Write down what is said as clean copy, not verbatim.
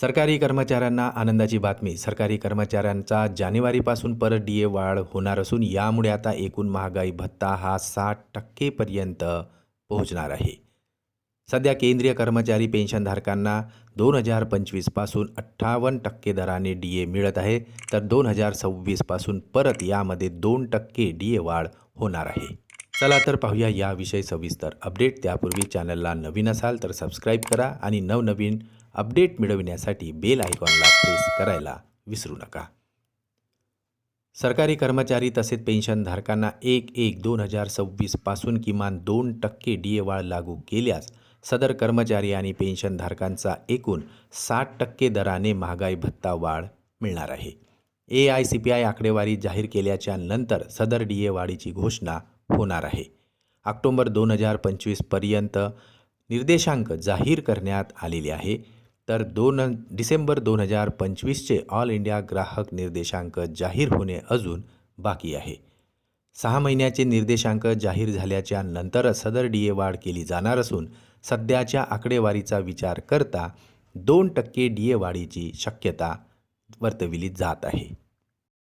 सरकारी कर्मचाऱ्यांना आनंदाची बातमी. सरकारी कर्मचाऱ्यांचा जानेवारीपासून परत डीए वाढ होणार असून यामुळे आता एकूण महागाई भत्ता हा 60% पर्यंत पोहोचणार आहे. सध्या केंद्रीय कर्मचारी पेन्शनधारकांना 2025 पासून 58% दराने डीए मिळत आहे, तर 2026 पासून परत यामध्ये 2% डीए वाढ होणार आहे. चला तर पाहूया याविषयी सविस्तर अपडेट. त्यापूर्वी चॅनलला नवीन असाल तर सबस्क्राईब करा आणि नवनवीन अपडेट मिळविण्यासाठी बेल आयकॉनला प्रेस करायला विसरू नका. सरकारी कर्मचारी तसेच पेन्शनधारकांना 1/1/2026 पासून किमान 2% डीए वाढ लागू केल्यास सदर कर्मचारी आणि पेन्शनधारकांचा एकूण 60% दराने महागाई भत्ता वाढ मिळणार आहे. AICPI आकडेवारी जाहीर केल्याच्या नंतर सदर डीए वाढीची घोषणा होणार आहे. ऑक्टोबर 2025 पर्यंत निर्देशांक जाहीर करण्यात आलेले आहे, तर डिसेंबर 2025चे ऑल इंडिया ग्राहक निर्देशांक जाहीर होणे अजून बाकी आहे. 6 महिन्याचे निर्देशांक जाहीर झाल्याच्या नंतर सदर डीए वाढ केली जाणार असून सध्याच्या आकडेवारीचा विचार करता 2% डीए वाढीची शक्यता वर्तविली जात आहे.